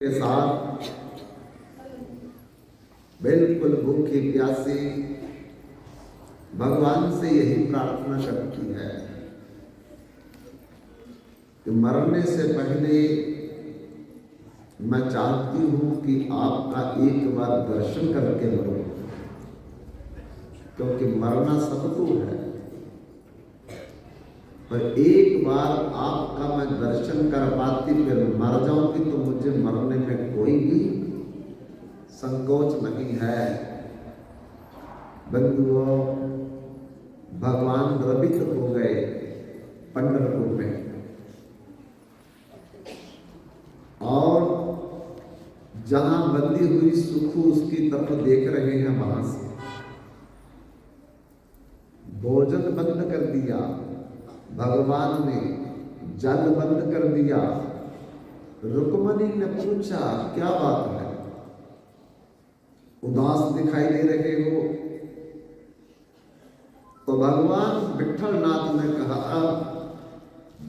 के साथ बिल्कुल भूखी प्यासी भगवान से यही प्रार्थना करती है कि मरने से पहले मैं चाहती हूं कि आपका एक बार दर्शन करके मरूं, क्योंकि मरना सबको है, पर एक बार आपका मैं दर्शन कर पाती फिर मर जाऊंगी तो मुझे मरने में कोई भी संकोच नहीं है। बंधुओं, भगवान द्रवित हो गए पंढरपुर में और जहां बंदी हुई सुखू उसकी तरफ देख रहे हैं, वहां से भोजन बंद कर दिया भगवान ने, जल बंद कर दिया। रुक्मणी ने पूछा क्या बात है, उदास दिखाई दे रहे हो? तो भगवान विठलनाथ ने कहा,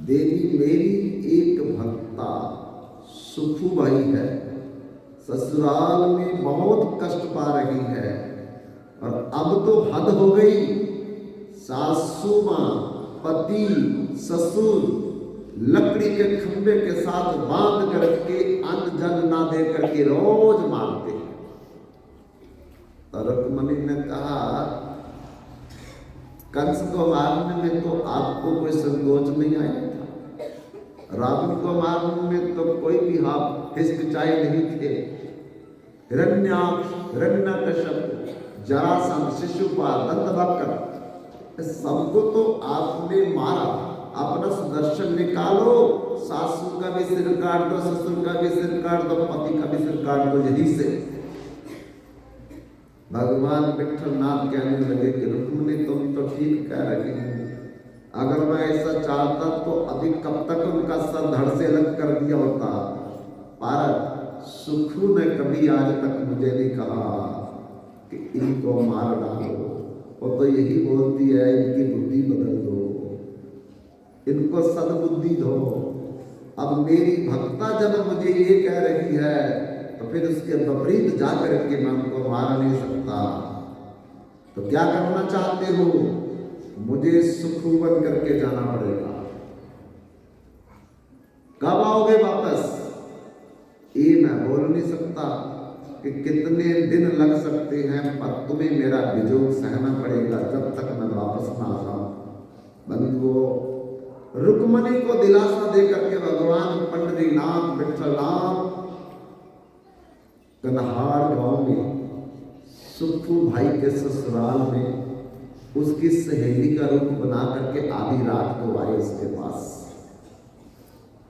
देवी मेरी एक भक्ता सुखू भाई है, ससुराल में बहुत कष्ट पा रही है और अब तो हद हो गई। सासू मां, पति, ससुर लकड़ी के खंबे के साथ बांध करके अन्न जल ना दे करके रोज मारते। तो रुक्मणी ने कहा, कंस को मारने में तो आपको कोई संकोच नहीं आया था, रावण को मारने में तो कोई भी हाथ हिचकिचाए नहीं थे। हिरण्याक्ष, हिरण्यकश्यप, जरासंध, शिशुपाल, दंतवक्र, सबको तो आपने मारा। अपना सुदर्शन निकालो, सासू का भी सिर काट दो, ससुर का भी सिर काट दो, पति का भी सिर काट दो। यही से भगवान विठलनाथ कहने लगे कि रुक्मणी तुम तो ठीक कह रही हो, अगर मैं ऐसा चाहता तो अभी कब तक उनका सर धड़ से अलग कर दिया होता, पर सुखू ने कभी आज तक मुझे नहीं कहा कि इनको मार डालो। वो तो यही बोलती है इनकी बुद्धि बदल दो, इनको सद्बुद्धि दो। अब मेरी भक्ता जब मुझे ये कह रही है तो फिर उसके विपरीत जाकर के मैं उनको मार नहीं सकता। तो क्या करना चाहते हो? मुझे सुखू बन करके जाना पड़ेगा। कब आओगे वापस? ये मैं बोल नहीं सकता कि कितने दिन लग सकते हैं, पर तुम्हें मेरा विजोग सहना पड़ेगा जब तक मैं वापस ना आ जाऊं। बंधुओं, रुक्मणी को दिलासा देकर के भगवान पंडरीनाथ विठलनाथ कन्हार गांव में सुखू भाई के ससुराल में उसकी सहेली का रूप बना करके आधी रात को आए उसके पास।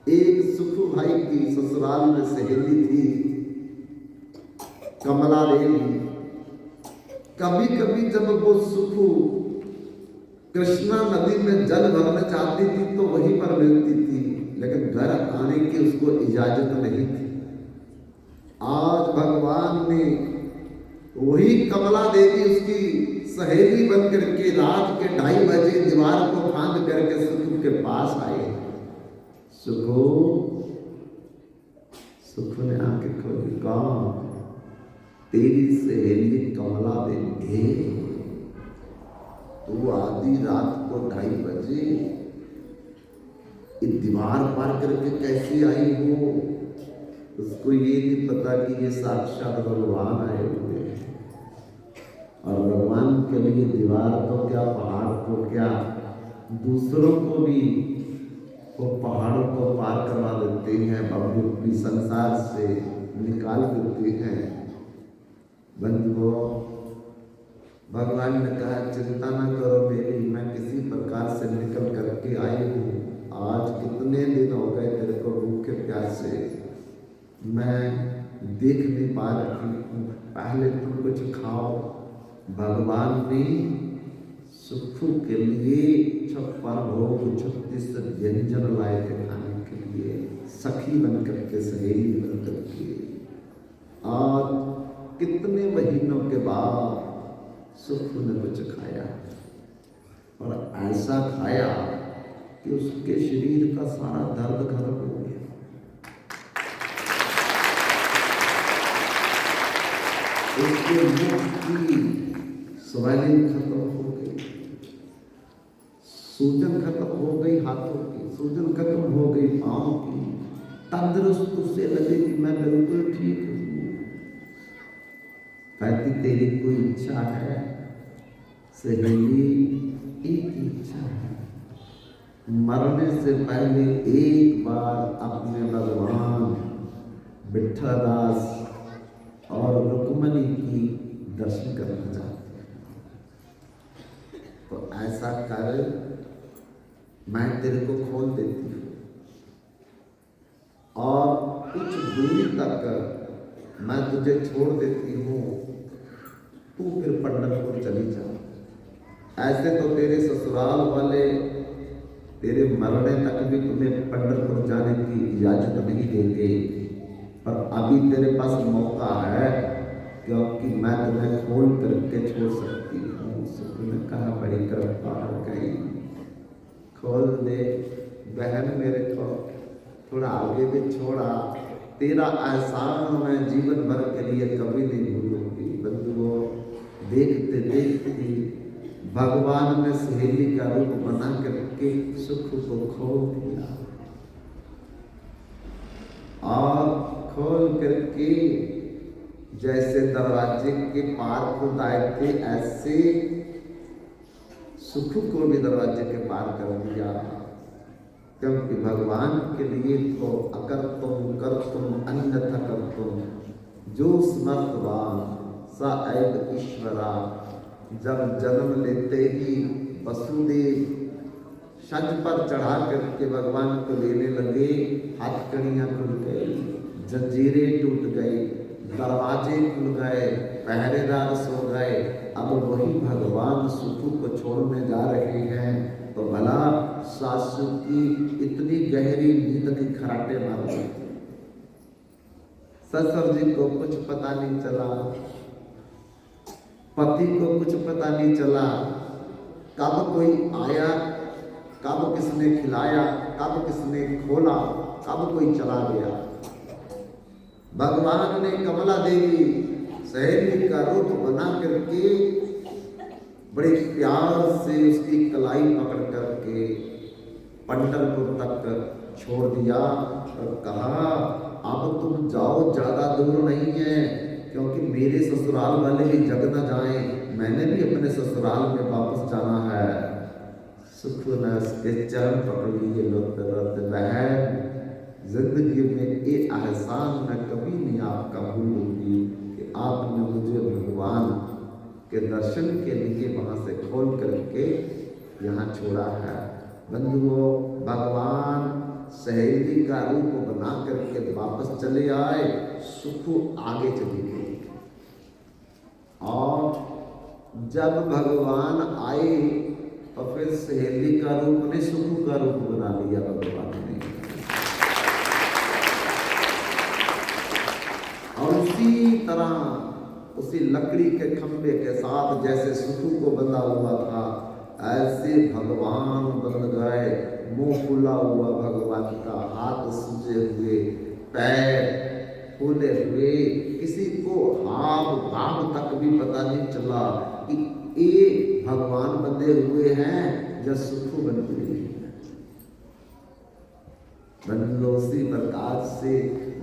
एक सुखू भाई की ससुराल में सहेली थी कमला देवी। कभी कभी जब वो सुखू कृष्णा नदी में जल भरना चाहती थी तो वहीं पर मिलती थी, लेकिन घर आने की उसको इजाजत नहीं थी। आज भगवान ने वही कमला देवी उसकी सहेली बन करके रात के 2:30 बजे दीवार को फांद करके सुखू के पास आए। सुखू ने आंखें खोली, कौन? तेरी सहेली कमला देवी। तू आधी रात को 2:30 बजे दीवार पार करके कैसे आई हो? उसको ये नहीं पता कि ये साक्षात भगवान आए हुए हैं, और भगवान के लिए दीवार तो क्या, पहाड़ तो क्या, दूसरों को भी वो पहाड़ों को पार करवा देते हैं, भी संसार से निकाल देते हैं। बंधुओं, भगवान ने कहा, चिंता न करो मेरी, मैं किसी प्रकार से निकल करके आई हूँ। आज कितने दिन हो गए तेरे को भूखे प्यासे, मैं देख नहीं पा रही हूँ, पहले तुम कुछ खाओ। भगवान ने सुखू के लिए 56 भोग 36 व्यंजन लाए थे खाने के लिए, सखी बन करके, सहेली बन करके। आज कितने महीनों के बाद सुखू ने कुछ खाया, और ऐसा खाया कि उसके शरीर का सारा दर्द खत्म हो गया। उसके मुख की स्वेलिंग खत्म हो गई, सूजन खत्म हो गई, हाथों की सूजन खत्म हो गई, पाँव की, तंदुरुस्त उसे लगे कि मैं बिल्कुल ठीक हूँ। कहती तेरी कोई इच्छा है? सहेली, एक इच्छा है, मरने से पहले एक बार अपने भगवान विठलदास और रुक्मणी की दर्शन करना चाहते हैं। तो ऐसा कर, मैं तेरे को खोल देती हूँ और कुछ दूरी तक मैं तुझे छोड़ देती हूँ, तू फिर पंढरपुर चली जा। ऐसे तो तेरे ससुराल वाले तेरे मरने तक भी तुम्हें पंढरपुर जाने की इजाजत नहीं देंगे, पर अभी तेरे पास मौका है, क्योंकि मैं तुम्हें खोल करके छोड़ सकती हूँ। सुख ने कहा बड़ी कृपा हो गई, खोल दे बहन, मेरे को थोड़ा आगे भी छोड़ा, तेरा एहसान मैं जीवन भर के लिए कभी नहीं भूलूंगी। बंधुओं, देखते देखते भगवान ने सहेली का रूप बना करके सुख को खोल दिया, और खोल करके जैसे दरवाजे के पार खुद आए थे, ऐसे सुख को भी दरवाजे के पार कर दिया। क्योंकि भगवान के लिए तो अकर तुम कर तुम अन्यथा कर तुम, जो समर्थवान सा ऐब ईश्वरा। जब जन्म लेते ही वसुदेव छत पर चढ़ा करके भगवान को लेने लगे, हथकड़ियां खुल गई, जंजीरें टूट गई, दरवाजे खुल गए, पहरेदार सो गए। अब वही भगवान सुखू को छोड़ने जा रहे हैं, तो भला सासू की इतनी गहरी नींद की खराटे मार दी। ससुर जी को कुछ पता नहीं चला, पति को कुछ पता नहीं चला, कब कोई आया, कब किसने खिलाया, कब किसने खोला, कब कोई चला गया। भगवान ने कमला देवी सहेली का रूप बना करके बड़े प्यार से उसकी कलाई पकड़ करके पंढरपुर तक छोड़ दिया और कहा अब तुम जाओ, ज्यादा दूर नहीं है, क्योंकि मेरे ससुराल वाले भी जग न जाएं, मैंने भी अपने ससुराल में वापस जाना है। सुख ने उसके चरण पकड़ लिए, बहन जिंदगी में ये एहसान मैं कभी नहीं आपका भूलूंगी कि आपने मुझे भगवान के दर्शन के लिए वहां से खोल करके यहाँ छोड़ा है। बंधुओं, भगवान सहेली का रूप बना करके वापस चले आए, सुखु आगे चली गई। और जब भगवान आए तो फिर सहेली का रूप ने सुखु का रूप बना लिया भगवान ने। और उसी तरह उसी लकड़ी के खंबे के साथ जैसे सुखु को बंधा हुआ था, ऐसे भगवान बंध गए। मुंह खुला हुआ भगवान का, हाथ सूजे हुए, पैर फूले हुए, किसी को हाव भाव तक भी पता नहीं चला कि ये भगवान बंधे हुए हैं या सुखु बन हुई है। उसी प्रकार से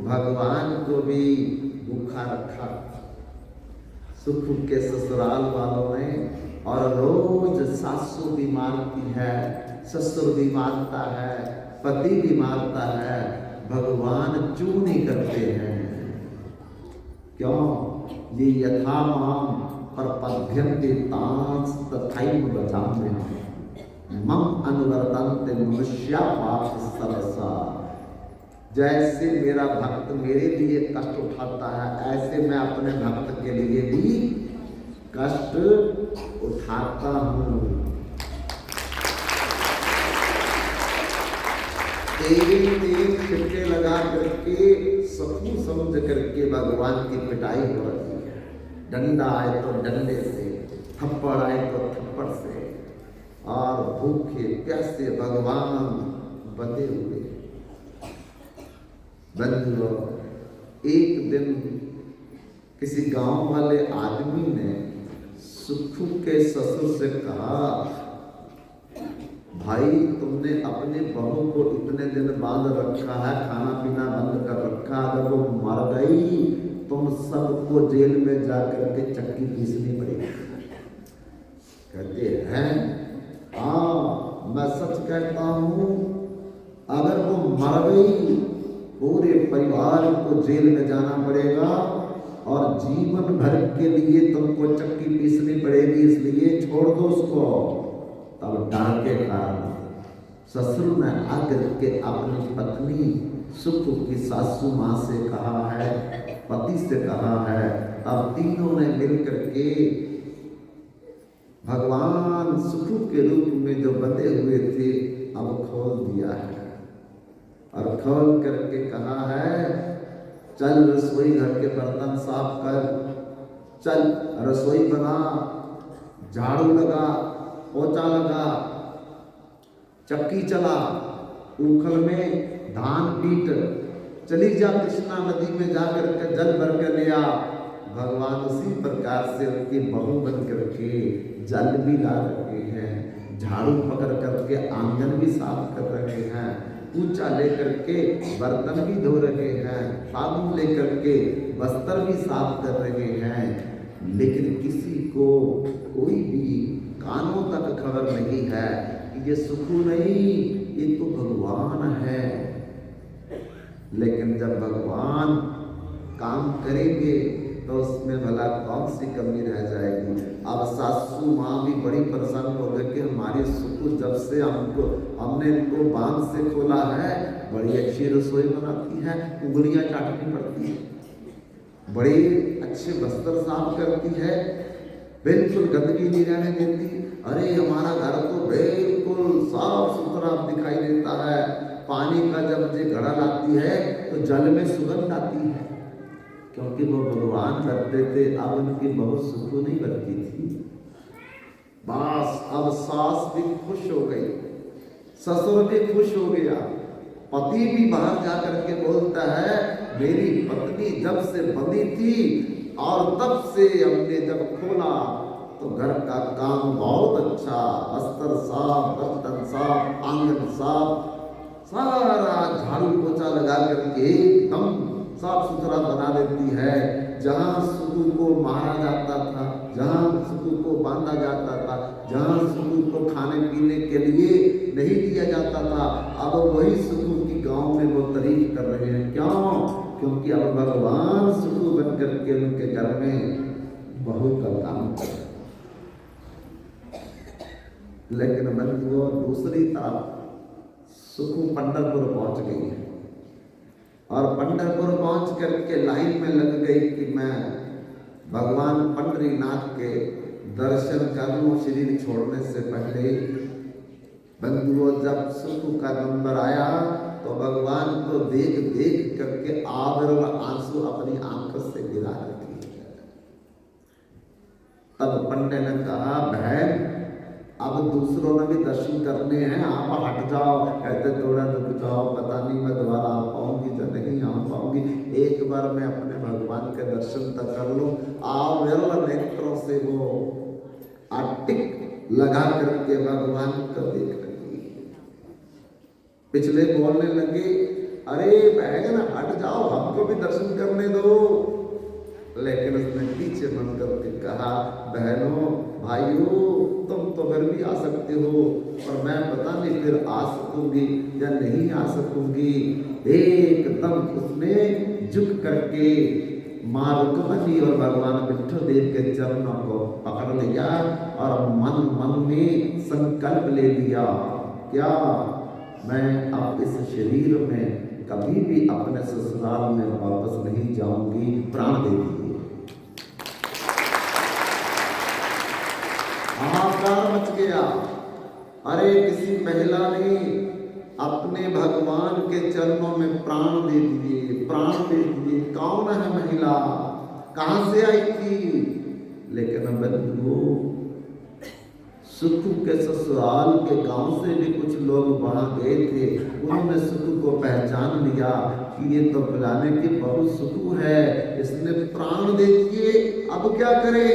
भगवान को भी भूखा रखा सुखु के ससुराल वालों ने। और रोज सासू भी मारती है, ससुर भी मारता है, पति भी मारता है, भगवान चू नहीं करते हैं। क्यों? ये यथामाम परपद्यन्ते तांस तथैव भजाम्य मम अनुवर्तन्ते मनुष्या पार्थ सरसा। जैसे मेरा भक्त मेरे लिए कष्ट उठाता है, ऐसे मैं अपने भक्त के लिए भी कष्ट उठाता हूँ। तेल छिटके लगा करके सखू समझ करके भगवान की पिटाई हो रही है। डंडा आए तो डंडे से, थप्पड़ आए तो थप्पड़ से, और भूखे प्यासे भगवान बंधे हुए। बंधुओं, एक दिन किसी गांव वाले आदमी ने सुखू के ससुर से कहा, भाई तुमने अपने बहू को इतने दिन बांध रखा है, खाना पीना बंद कर रखा, अगर वो मर गई तुम सबको जेल में जाकर के चक्की पीसनी पड़ेगी। कहते हैं हाँ मैं सच कहता हूं, अगर वो मर गई पूरे परिवार को जेल में जाना पड़ेगा और जीवन भर के लिए तुमको चक्की पीसनी पड़ेगी, इसलिए छोड़ दो उसको। तब डर के कारण ससुर ने आकर के अपनी पत्नी सुख की सासू माँ से कहा है, पति से कहा है। अब तीनों ने मिलकर के भगवान सुख के रूप में जो बंधे हुए थे अब खोल दिया है और खोल करके कहा है, चल रसोई घर के बर्तन साफ कर, चल रसोई बना, झाड़ू लगा, पोछा लगा, चक्की चला, उखल में धान पीट, चली जा कृष्णा नदी में जाकर के जल भर के लिया। भगवान उसी प्रकार से उनकी बहू बन करके जल भी ला रहे हैं, झाड़ू पकड़ करके आंगन भी साफ कर रहे हैं, ऊंचा लेकर के बर्तन भी धो रहे हैं, साबुन लेकर के बस्तर भी साफ कर रहे हैं। लेकिन किसी को कोई भी कानों तक खबर नहीं है कि ये सुखू नहीं, ये तो भगवान है। लेकिन जब भगवान काम करेंगे तो उसमें भला कौन सी कमी रह जाएगी। अब सासू माँ भी बड़ी परेशान हो गई कि हमारी सुखू जब से हमने इनको बांध से खोला है, बड़ी अच्छी रसोई बनाती है, उंगलियां चाटनी पड़ती है, बड़े अच्छे बस्तर साफ करती है, बिल्कुल गंदगी नहीं रहने देती। अरे हमारा घर तो बिल्कुल साफ सुथरा दिखाई देता है, पानी का जब ये घड़ा लाती है तो जल में सुगंध आती है, क्योंकि वो भगवान करते थे। अब उनकी बहुत सुखू नहीं बनती थी। बस अब सास भी खुश हो गई, ससुर भी खुश हो गया, पति भी बाहर जाकर के बोलता है, मेरी पत्नी जब से बंधी थी और तब से हमने जब खोला तो घर का काम बहुत अच्छा, बस्तर साफ, बर्तन साफ, आंगन साफ, सारा झाड़ू पोछा लगा करके एकदम साफ सुथरा बना देती है। जहाँ सुखू को मारा जाता था, जहाँ सुखू को बांधा जाता था, जहाँ सुखू को खाने पीने के लिए नहीं दिया जाता था, अब वही सुखू की गांव में वो तारीफ कर रहे हैं। क्यों? क्योंकि अब भगवान सुखू बन करके उनके घर में बहू का काम कर। लेकिन बंधुओं दूसरी तरफ सुखू पंढरपुर पहुंच गई है और पंढरपुर पहुंच करके लाइन में लग गई कि मैं भगवान पंढरीनाथ के दर्शन कर लूं शरीर छोड़ने से पहले। बंधुओं जब सुखू का नंबर आया तो भगवान को देख देख करके आदर और आंसू अपनी आंखों से गिरा रही है। तब पंडे ने कहा, बहन अब दूसरों ने भी दर्शन करने हैं, आप हट जाओ। कहते थोड़ा रुक जाओ, पता नहीं मैं दोबारा आ पाऊंगी या नहीं आ पाऊंगी, एक बार मैं अपने भगवान के दर्शन तक कर लूं। आविर्ल नेत्रों से वो अटिक लगा करके भगवान को देख रही। पिछले बोलने लगे, अरे बहन हट जाओ, हमको भी दर्शन करने दो। लेकिन उसने पीछे मन करके कहा, बहनों भाइयों तुम तो फिर भी आ सकते हो, और मैं पता नहीं फिर आ सकूंगी या नहीं आ सकूंगी। एकदम उसने झुक करके मां रुक्मणी और भगवान विठ्ठल देव के चरणों को पकड़ लिया और मन मन में संकल्प ले लिया, क्या मैं अब इस शरीर में कभी भी अपने ससुराल में वापस नहीं जाऊंगी, प्राण दे दीजिए। हाहाकार मच गया। अरे किसी महिला ने अपने भगवान के चरणों में प्राण दे दिए, प्राण दे दिए। कौन है महिला, कहां से आई थी? लेकिन बंधुओं सुखू के ससुराल के गांव से भी कुछ लोग वहां गए थे। उन्होंने सुखू को पहचान लिया कि ये तो फलाने की बहू सुखू है, इसने प्राण दे दिए, अब क्या करें?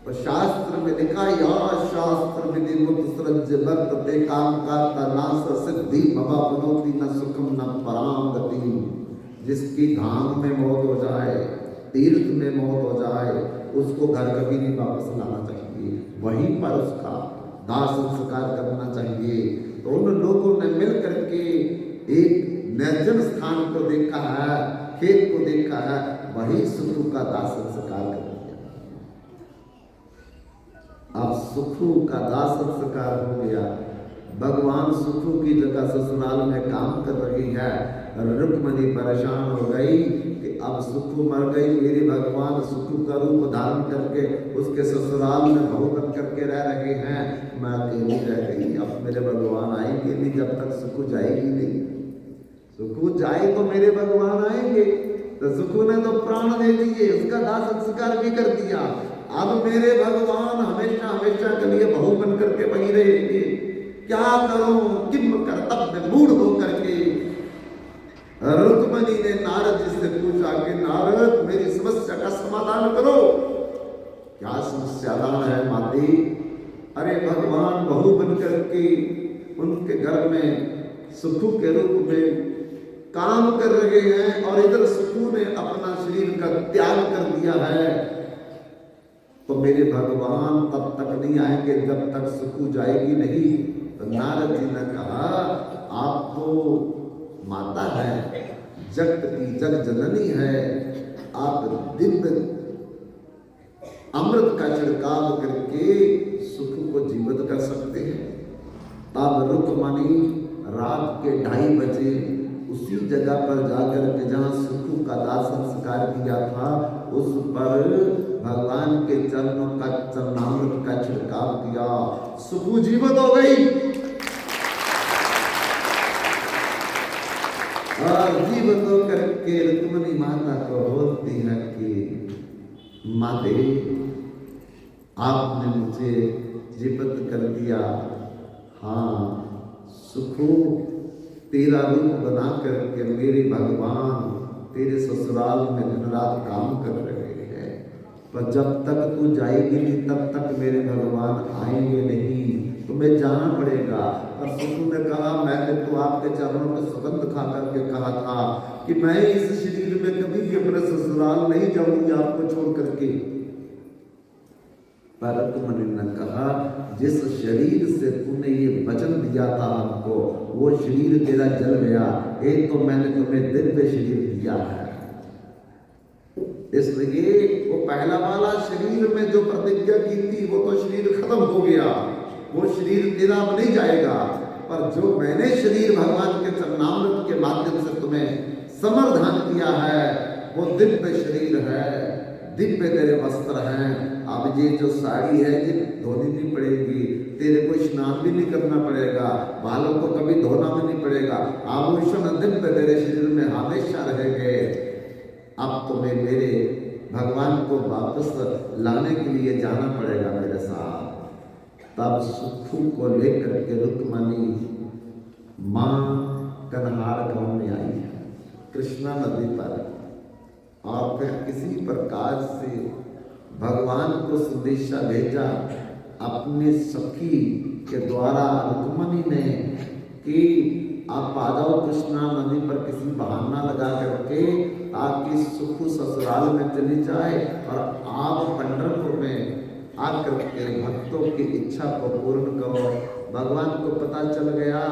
तो शास्त्र में लिखा, या शास्त्र विधि मुक्त सृज वर्तते काम करता नास सिद्धि भवा बनोति न सुखम न पराम गति। जिसकी धाम में मौत हो जाए, तीर्थ में मौत हो जाए, उसको घर कभी नहीं वापस लाना चाहिए, वहीं पर उसका दाह संस्कार करना चाहिए। तो उन लोगों ने मिल करके एक निर्जन स्थान को देखा है, खेत को देखा है, वही सुखू का दाह संस्कार कर दिया। अब सुखू का दाह संस्कार हो गया। भगवान सुखू की जगह ससुराल में काम कर रही है। रुक्मणी परेशान हो गई कि अब सुखू मर गई, मेरे भगवान सुखू का रूप धारण करके उसके ससुराल में बहू बन करके रह रहे हैं, मैं अकेली रह गई। अब मेरे भगवान आएंगे नहीं जब तक सुखू जाएगी नहीं। सुखू जाए तो मेरे भगवान आएंगे। तो सुखू ने तो प्राण दे दिए, उसका दाह संस्कार भी कर दिया। अब मेरे भगवान हमेशा हमेशा के लिए बहू बन करके वहीं रहेंगे। क्या करूं, किम कर्तव्य मूढ़ होकर के रुक्मणी ने नारद जी से पूछा कि नारद मेरी समस्या का समाधान करो। क्या समस्या है माते? अरे भगवान बहू बन करके उनके घर में सुखू के रूप में काम कर रहे हैं और इधर सुखू ने अपना शरीर का त्याग कर दिया है। तो मेरे भगवान तब तक नहीं आएंगे जब तक सुखू जाएगी नहीं। तो नारद जी ने कहा, आप तो माता है, जगत की जग जननी है, आप दिव्य अमृत का छिड़काव करके सुखू को जीवित कर सकते हैं। तब रुक्मणी रात के 2:30 बजे उसी जगह पर जाकर के जहाँ सुखू का दाह संस्कार किया था, उस पर भगवान के चरणों का चरणामृत का छिड़काव किया। सुखू जीवित हो गई और जीवित होकर के रुक्मणी माता को बोलती है कि माते आपने मुझे जीवित कर दिया। हाँ सुखू तेरा रूप बना करके मेरे भगवान तेरे ससुराल में दिन रात काम कर रहे हैं, पर जब तक तू जाएगी नहीं तब तक मेरे भगवान आएंगे नहीं, तुम्हें जाना पड़ेगा। और सुखू ने कहा, मैंने तो आपके चरणों में सुगंध खा करके कहा था कि मैं इस शरीर में कभी भी अपने ससुराल नहीं जाऊंगी आपको छोड़ करके। पर रुक्मणी ने कहा, जिस शरीर से तूने ये वचन दिया था हमको, वो शरीर तेरा जल गया, एक तो मैंने तुम्हें दिव्य शरीर दिया है, इसलिए वो पहला वाला शरीर में जो प्रतिज्ञा की थी वो तो शरीर खत्म हो गया, वो शरीर तेरा अब नहीं जाएगा। पर जो मैंने शरीर भगवान के चरणामृत के माध्यम से तुम्हें समर्धान किया है वो दिव्य शरीर है, दिव्य तेरे वस्त्र हैं। अब ये जो साड़ी है ये धोनी नहीं पड़ेगी, तेरे को स्नान भी नहीं करना पड़ेगा, बालों को कभी धोना भी नहीं पड़ेगा, आभूषण दिव्य तेरे शरीर में हमेशा रहेंगे। अब तुम्हें मेरे भगवान को वापस लाने के लिए जाना पड़ेगा मेरे साथ। तब सुखू को लेकर के रुक्मणी मां कन्हार गांव में आई है, कृष्णा नदी पर, और फिर किसी प्रकार से भगवान को संदेशा भेजा अपने सखी के द्वारा रुक्मणी ने कि आप आ जाओ कृष्णा नदी पर किसी बहाना लगा करके, ताकि सुखू ससुराल में चली जाए और आप पंढरपुर में आकर के भक्तों की इच्छा को पूर्ण करो। भगवान को पता चल गया,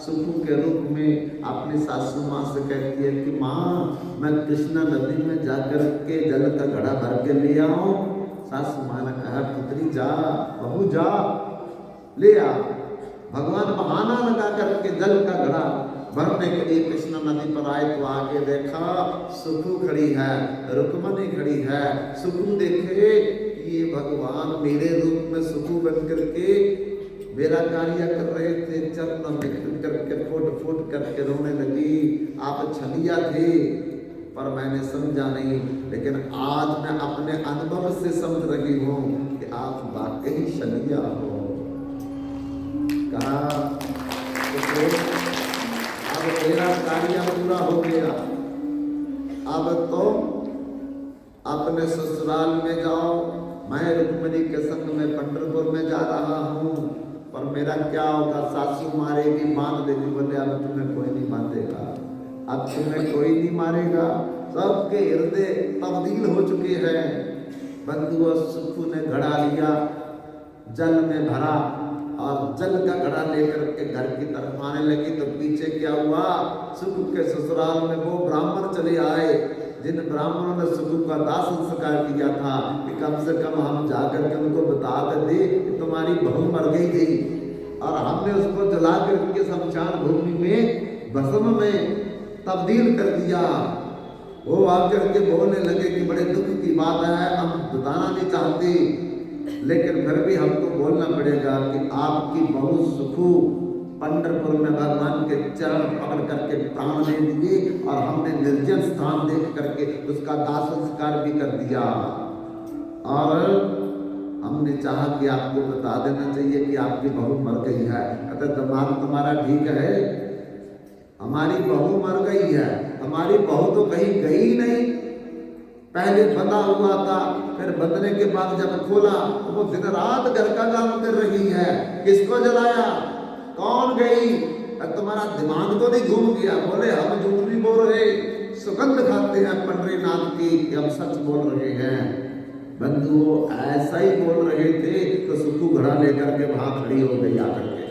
सुखू के रूप में अपनी सासू माँ से कहती है कि माँ मैं कृष्णा नदी में जाकर के जल का घड़ा भर के ले आऊं। सासू माँ ने कहा, पुत्री जा, बहू जा, ले आ। भगवान बहाना लगा करके जल का घड़ा भरने के लिए कृष्णा नदी पर आए तो आगे देखा सुखू खड़ी है, रुक्मणी खड़ी है। सुखू देखे ये भगवान मेरे रूप में सुखू बन करके मेरा कार्य कर रहे थे, चरण में करके फुट फुट करके रोने लगी। आप छलिया थे पर मैंने समझा नहीं, लेकिन आज मैं अपने अनुभव से समझ रही हूँ कि आप वाकई छलिया हो। कहा अब तेरा कार्य पूरा हो गया, अब तो अपने ससुराल में जाओ, मैं रुक्मिणी के संग में पंढरपुर में जा रहा हूँ, पर मेरा क्या होगा? सासू मारेगी, बांध देगी। बोले अब तुम्हें कोई नहीं बांधेगा, अब तुम्हें कोई नहीं मारेगा। सबके हृदय तब्दील हो चुके हैं। बंधुओं, सुखू ने घड़ा लिया, जल में भरा और जल का घड़ा लेकर के घर की तरफ आने लगी। तो पीछे क्या हुआ? सुख के ससुराल में वो ब्राह्मण चले आए जिन ब्राह्मणों ने सुख का दाह संस्कार किया था कि कम से कम हम जाकर के उनको बता दे कि तुम्हारी बहू मर गई थी, और हमने उसको जला कर उनके शमशान भूमि में भस्म में तब्दील कर दिया। वो आकर के बोलने लगे कि बड़े दुख की बात है, हम बताना नहीं चाहते, लेकिन फिर भी हमको बोलना पड़ेगा कि आपकी बहू सुखू पंढरपुर में भगवान के चरण पकड़ करके प्राण दे दिए, और हमने निर्जन स्थान देख करके उसका दाह संस्कार भी कर दिया। और हमने चाहा कि आपको बता देना चाहिए कि आपकी बहू मर गई है। कहते दिमाग तुम्हारा ठीक है? हमारी बहू मर गई है। हमारी बहू तो कहीं गई नहीं, पहले बंधा हुआ था, फिर बंधने के बाद जब खोला तो वो दिन रात घर का काम कर रही है। किसको जलाया? कौन गई? तुम्हारा दिमाग तो नहीं घूम गया? बोले हम झूठ नहीं बोल रहे, सुगंध खाते हैं पंडरीनाथ की, हम सच बोल रहे हैं। बंधुओं, ऐसा ही बोल रहे थे तो सुखू घड़ा लेकर के वहां खड़ी हो गई आकर के।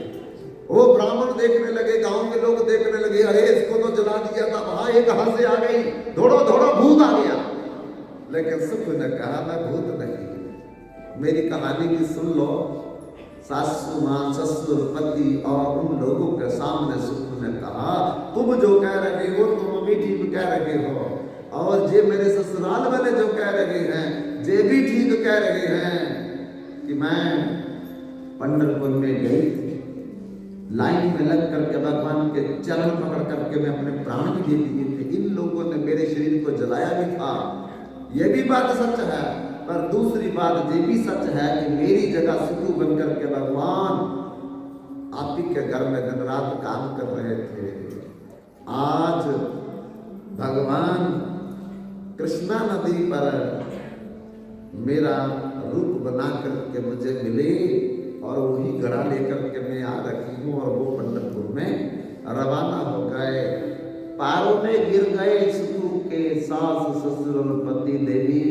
वो ब्राह्मण देखने लगे, गांव के लोग देखने लगे, अरे इसको तो जला दिया था, वहां ये कहां से आ गई? दौड़ो दौड़ो, भूत आ गया। लेकिन सुख ने कहा मैं भूत नहीं, मेरी कहानी की सुन लो। सासू मां, ससुर, पति और उन लोगों के सामने सुख ने कहा तुम जो कह रहे हो तुम भी ठीक कह रहे हो, और जे मेरे ससुराल वाले जो कह रहे हैं जे भी ठीक कह रहे हैं कि मैं पंढरपुर में गई थी, लाइन में लग करके भगवान के चरण पकड़ करके मैं अपने प्राण भी दे दिए थे, इन लोगों ने मेरे शरीर को जलाया भी था। ये भी बात सच है, पर दूसरी बात ये भी सच है कि मेरी जगह सुखू बनकर के भगवान आप ही के घर में दिन रात काम कर रहे थे। आज भगवान कृष्णा नदी पर मेरा रूप बना करके मुझे मिले, और वही घड़ा लेकर के मैं आ रखी हूँ, और वो पंढरपुर में रवाना हो गए। पैरों में गिर गए सुखू के सास, ससुर और पति देवी।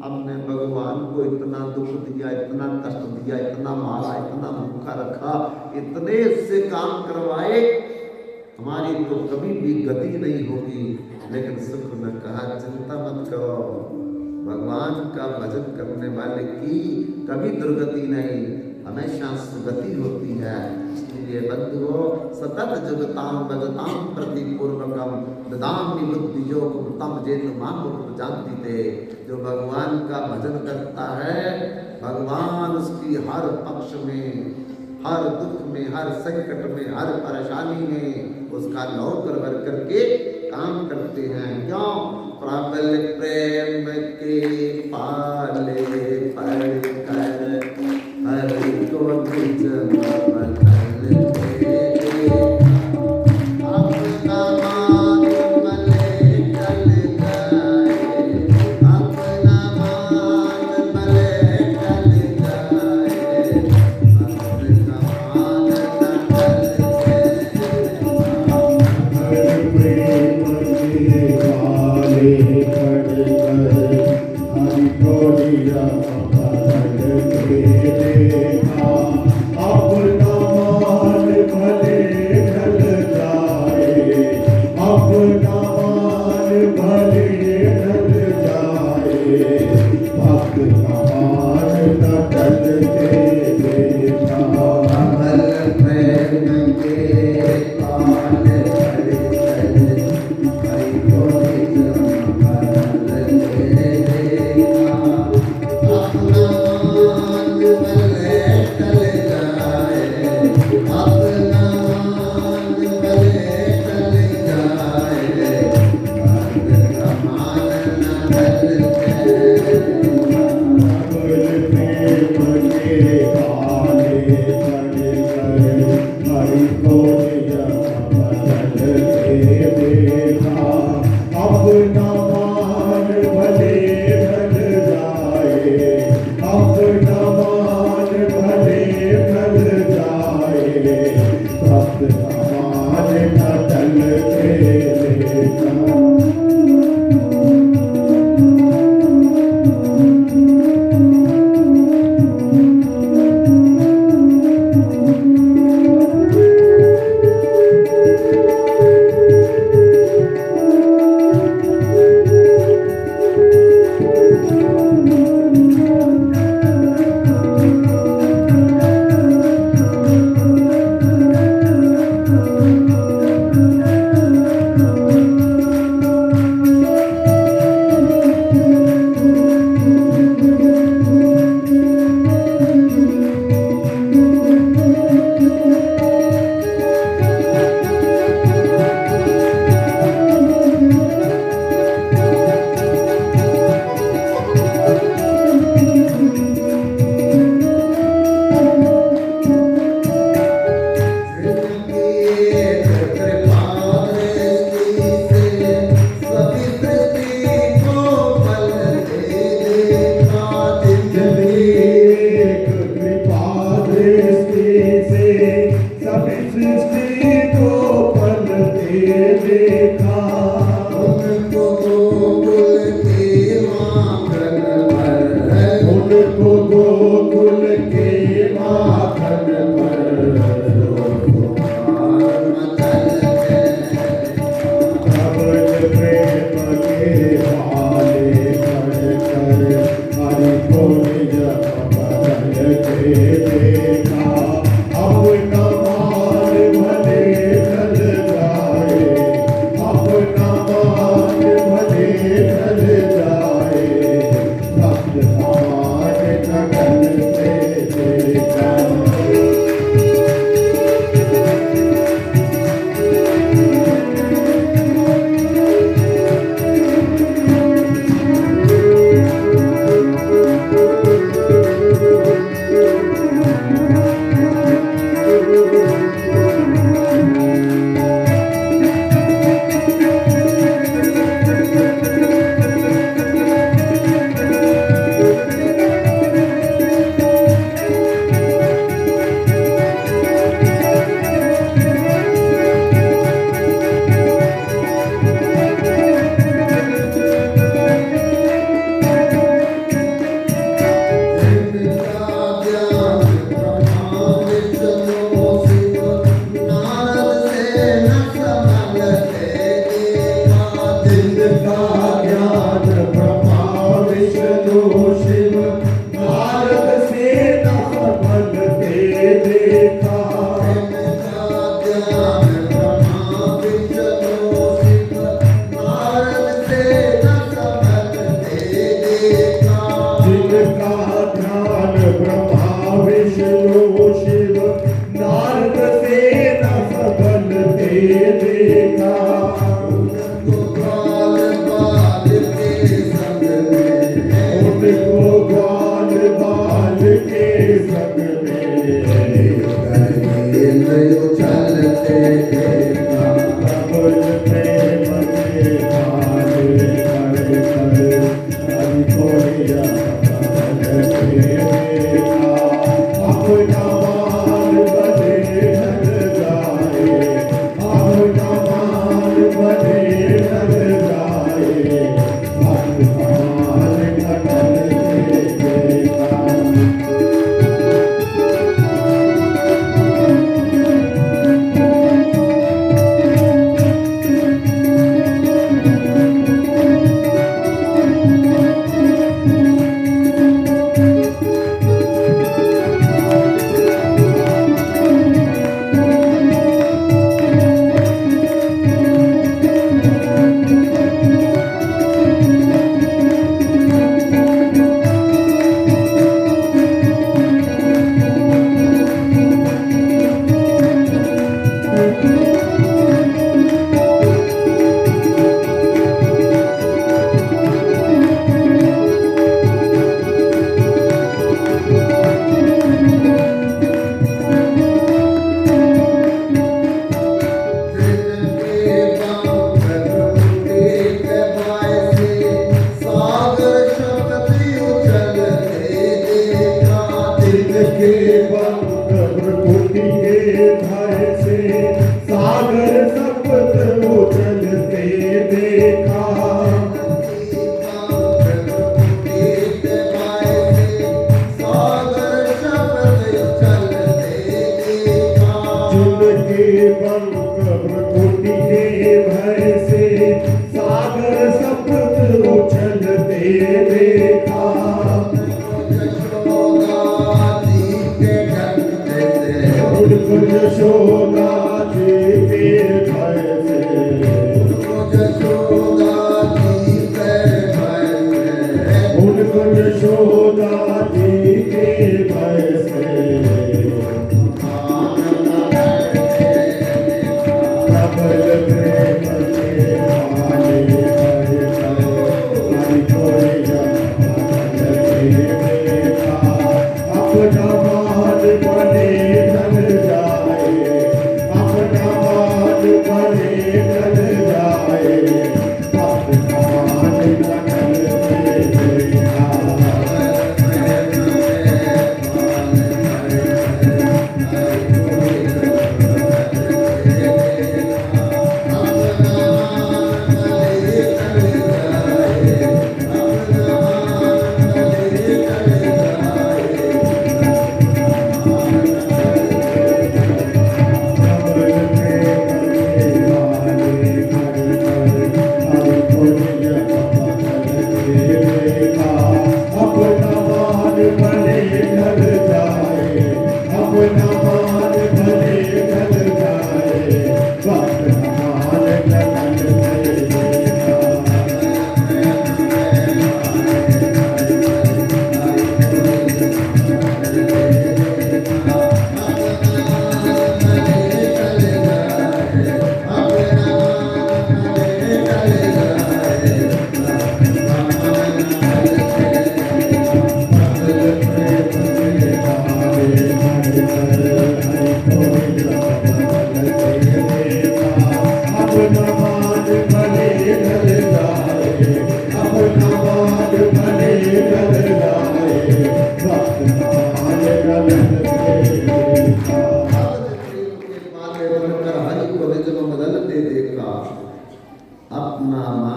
हमने भगवान को इतना दुख दिया, इतना कष्ट दिया, इतना मारा, इतना भूखा रखा, इतने से काम करवाए, हमारी तो कभी भी गति नहीं होगी। लेकिन सुख ने कहा चिंता मत करो, भगवान का भजन करने वाले की कभी दुर्गति नहीं, हमेशा सुगति होती है। इसलिए बंधुओं, सतत जुगताम भजताम प्रतिपूर्वकम ददामि बुद्धि योग तम जेनु माम जानती थे। जो भगवान का भजन करता है, भगवान उसकी हर पक्ष में, हर दुख में, हर संकट में, हर परेशानी में उसका नौकर बन करके काम करते हैं। क्यों? प्रबल प्रेम के पाले पढ़कर हरि को निज बदल दे। अपना मान भले टल जाए, अपना मान भले टल जाए, अपना मान न टल अपना मान भले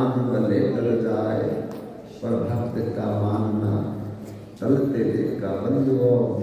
बांध भले डर जाए, पर भक्त का मानना चलते देखा बंधुओं।